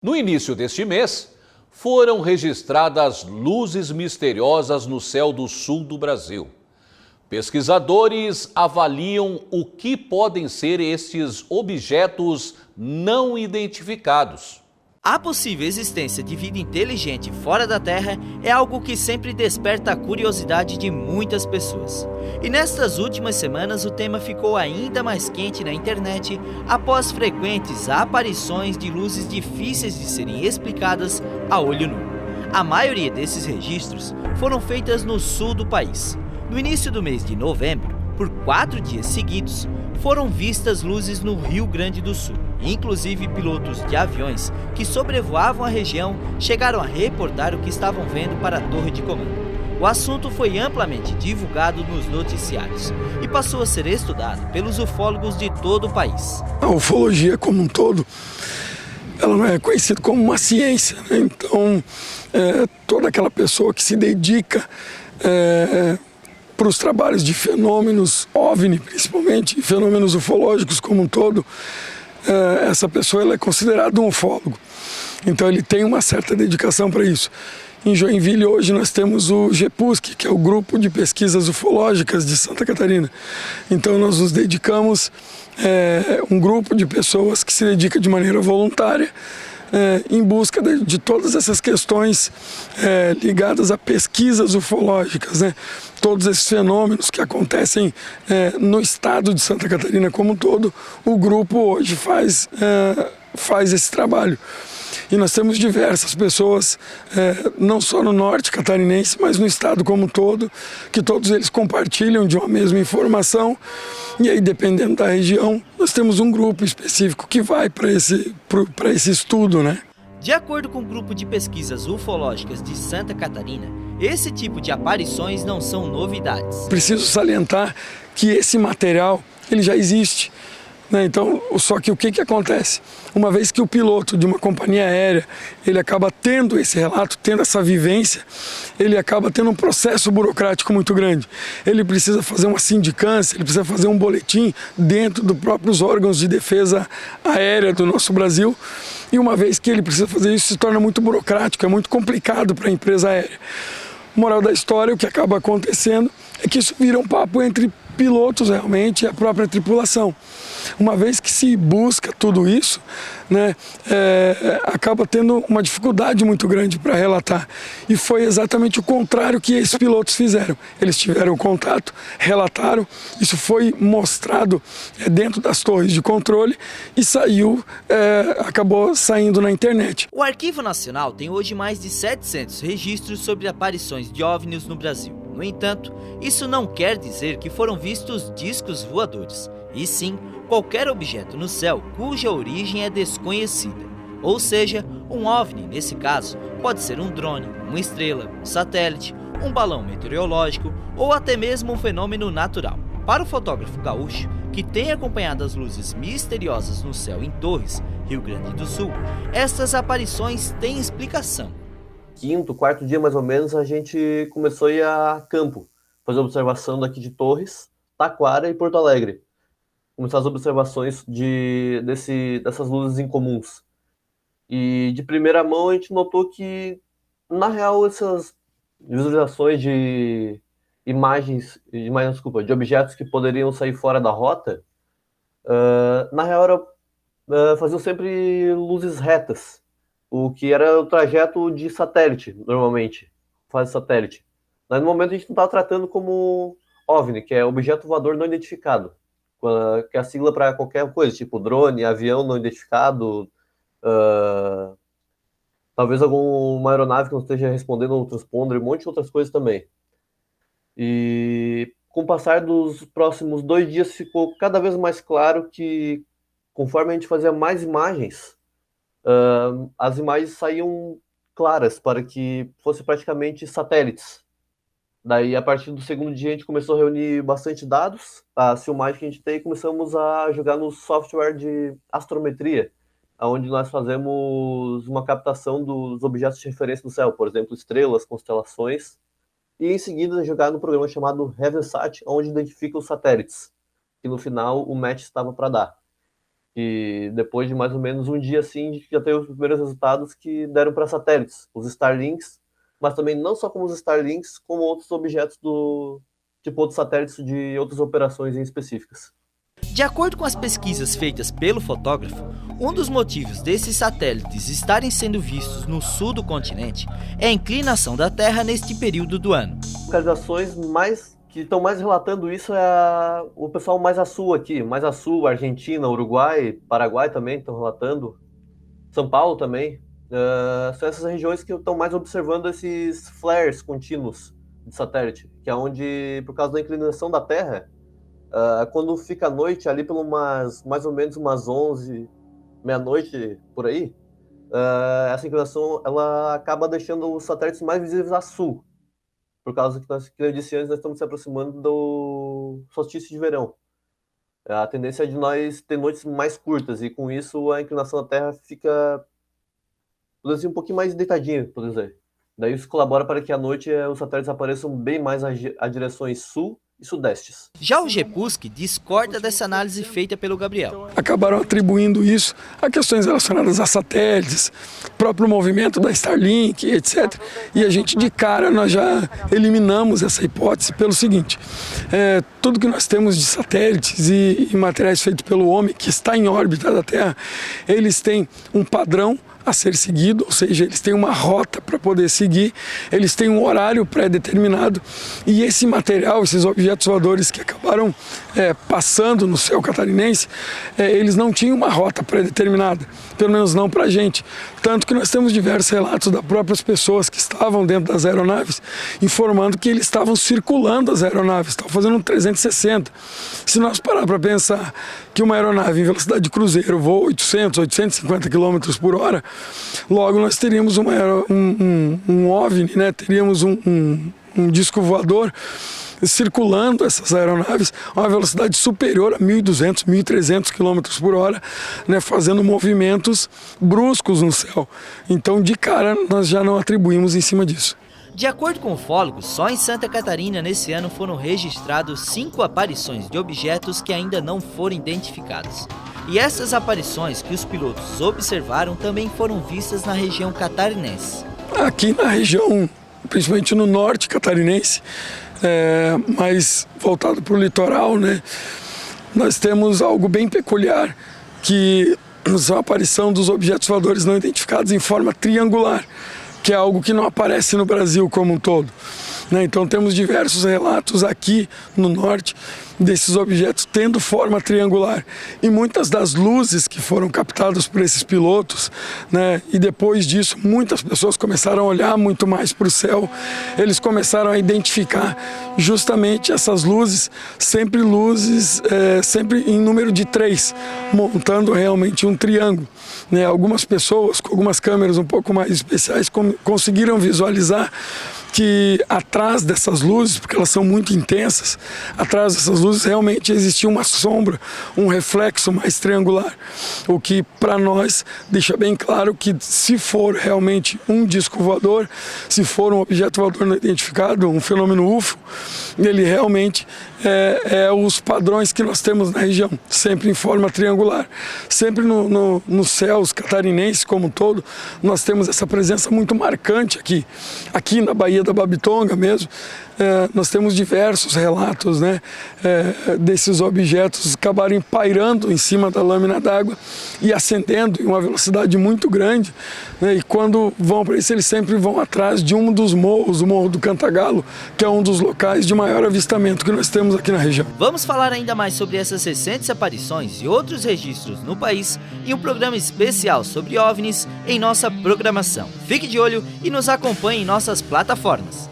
No início deste mês, foram registradas luzes misteriosas no céu do sul do Brasil. Pesquisadores avaliam o que podem ser estes objetos não identificados. A possível existência de vida inteligente fora da Terra é algo que sempre desperta a curiosidade de muitas pessoas. E nestas últimas semanas o tema ficou ainda mais quente na internet após frequentes aparições de luzes difíceis de serem explicadas a olho nu. A maioria desses registros foram feitas no sul do país. No início do mês de novembro, por 4 dias seguidos, foram vistas luzes no Rio Grande do Sul. Inclusive, pilotos de aviões que sobrevoavam a região chegaram a reportar o que estavam vendo para a torre de comando. O assunto foi amplamente divulgado nos noticiários e passou a ser estudado pelos ufólogos de todo o país. A ufologia como um todo, ela não é conhecida como uma ciência, né? Então, toda aquela pessoa que se dedica para os trabalhos de fenômenos OVNI, principalmente, fenômenos ufológicos como um todo, essa pessoa ela é considerada um ufólogo. Então ele tem uma certa dedicação para isso. Em Joinville hoje nós temos o GEPUSC, que é o Grupo de Pesquisas Ufológicas de Santa Catarina. Então nós nos dedicamos, um grupo de pessoas que se dedica de maneira voluntária em busca de todas essas questões ligadas a pesquisas ufológicas, né? Todos esses fenômenos que acontecem no estado de Santa Catarina como um todo, o grupo hoje faz esse trabalho. E nós temos diversas pessoas, não só no norte catarinense, mas no estado como um todo, que todos eles compartilham de uma mesma informação. E aí, dependendo da região, nós temos um grupo específico que vai para esse estudo, né? De acordo com o Grupo de Pesquisas Ufológicas de Santa Catarina, esse tipo de aparições não são novidades. Preciso salientar que esse material ele já existe. Então, só que o que acontece? Uma vez que o piloto de uma companhia aérea, ele acaba tendo esse relato, tendo essa vivência, ele acaba tendo um processo burocrático muito grande. Ele precisa fazer uma sindicância, ele precisa fazer um boletim dentro dos próprios órgãos de defesa aérea do nosso Brasil. E uma vez que ele precisa fazer isso, se torna muito burocrático, é muito complicado para a empresa aérea. Moral da história, o que acaba acontecendo é que isso vira um papo entre pilotos realmente e a própria tripulação. Uma vez que se busca tudo isso, né, acaba tendo uma dificuldade muito grande para relatar. E foi exatamente o contrário que esses pilotos fizeram. Eles tiveram contato, relataram, isso foi mostrado dentro das torres de controle e acabou saindo na internet. O Arquivo Nacional tem hoje mais de 700 registros sobre aparições de OVNIs no Brasil. No entanto, isso não quer dizer que foram vistos discos voadores, e sim qualquer objeto no céu cuja origem é desconhecida. Ou seja, um OVNI, nesse caso, pode ser um drone, uma estrela, um satélite, um balão meteorológico ou até mesmo um fenômeno natural. Para o fotógrafo gaúcho, que tem acompanhado as luzes misteriosas no céu em Torres, Rio Grande do Sul, estas aparições têm explicação. Quinto, quarto dia mais ou menos, a gente começou a ir a campo, fazer observação daqui de Torres, Taquara e Porto Alegre. Começar as observações dessas luzes incomuns. E de primeira mão a gente notou que, na real, essas visualizações de de objetos que poderiam sair fora da rota, na real faziam sempre luzes retas. O que era o trajeto de satélite, normalmente, fase satélite. Mas no momento a gente não estava tratando como OVNI, que é objeto voador não identificado, que é a sigla para qualquer coisa, tipo drone, avião não identificado, talvez alguma aeronave que não esteja respondendo ao transponder, um monte de outras coisas também. E com o passar dos próximos 2 dias ficou cada vez mais claro que, conforme a gente fazia mais imagens, as imagens saíam claras para que fossem praticamente satélites. Daí, a partir do segundo dia, a gente começou a reunir bastante dados, a filmagem que a gente tem, e começamos a jogar no software de astrometria, onde nós fazemos uma captação dos objetos de referência do céu, por exemplo, estrelas, constelações, e em seguida jogar no programa chamado HeavenSat, onde identifica os satélites, que no final o match estava para dar. E depois de mais ou menos um dia assim, já teve os primeiros resultados que deram para satélites, os Starlinks, mas também não só como os Starlinks, como outros objetos tipo outros satélites de outras operações em específicas. De acordo com as pesquisas feitas pelo fotógrafo, um dos motivos desses satélites estarem sendo vistos no sul do continente é a inclinação da Terra neste período do ano. Localizações que estão mais relatando isso o pessoal mais a sul aqui, mais a sul, Argentina, Uruguai, Paraguai também estão relatando, São Paulo também. São essas regiões que estão mais observando esses flares contínuos de satélite, que é onde, por causa da inclinação da Terra, quando fica à noite, ali por mais ou menos umas 11, meia-noite, por aí, essa inclinação ela acaba deixando os satélites mais visíveis a sul. Por causa que como eu disse antes, nós estamos se aproximando do solstício de verão. A tendência é de nós ter noites mais curtas, e com isso a inclinação da Terra fica, por exemplo, um pouquinho mais deitadinha, por dizer. Daí isso colabora para que à noite os satélites apareçam bem mais a direções sul e sudestes. Já o GEPUSC discorda dessa análise feita pelo Gabriel. Acabaram atribuindo isso a questões relacionadas a satélites, próprio movimento da Starlink, etc. E a gente, de cara, nós já eliminamos essa hipótese pelo seguinte: tudo que nós temos de satélites e materiais feitos pelo homem que está em órbita da Terra, eles têm um padrão a ser seguido, ou seja, eles têm uma rota para poder seguir, eles têm um horário pré-determinado, e esse material, esses objetos voadores que acabaram passando no céu catarinense, eles não tinham uma rota pré-determinada, pelo menos não para a gente. Tanto que nós temos diversos relatos das próprias pessoas que estavam dentro das aeronaves, informando que eles estavam circulando as aeronaves, estavam fazendo um 360. Se nós parar para pensar que uma aeronave em velocidade de cruzeiro voa 800, 850 km por hora, logo nós teríamos um OVNI, né? Teríamos um disco voador circulando essas aeronaves a uma velocidade superior a 1.200, 1.300 km por hora, né, fazendo movimentos bruscos no céu. Então, de cara, nós já não atribuímos em cima disso. De acordo com ufólogos, só em Santa Catarina nesse ano foram registrados 5 aparições de objetos que ainda não foram identificados. E essas aparições que os pilotos observaram também foram vistas na região catarinense. Aqui na região, principalmente no norte catarinense, mais voltado para o litoral, né, nós temos algo bem peculiar, que é a aparição dos objetos voadores não identificados em forma triangular, que é algo que não aparece no Brasil como um todo, né? Então temos diversos relatos aqui no norte desses objetos tendo forma triangular, e muitas das luzes que foram captadas por esses pilotos, né, e depois disso muitas pessoas começaram a olhar muito mais para o céu, eles começaram a identificar justamente essas luzes, sempre em número de 3, montando realmente um triângulo, né? Algumas pessoas com algumas câmeras um pouco mais especiais conseguiram visualizar que atrás dessas luzes, porque elas são muito intensas, atrás dessas luzes realmente existia uma sombra, um reflexo mais triangular, o que para nós deixa bem claro que se for realmente um disco voador, se for um objeto voador não identificado, um fenômeno UFO, ele realmente é os padrões que nós temos na região, sempre em forma triangular. Sempre nos céus catarinenses como um todo, nós temos essa presença muito marcante aqui na Baía da Babitonga mesmo. Nós temos diversos relatos, né, desses objetos acabarem pairando em cima da lâmina d'água e acendendo em uma velocidade muito grande, né, e quando vão para isso, eles sempre vão atrás de um dos morros, o Morro do Cantagalo, que é um dos locais de maior avistamento que nós temos aqui na região. Vamos falar ainda mais sobre essas recentes aparições e outros registros no país em um programa especial sobre OVNIs em nossa programação. Fique de olho e nos acompanhe em nossas plataformas.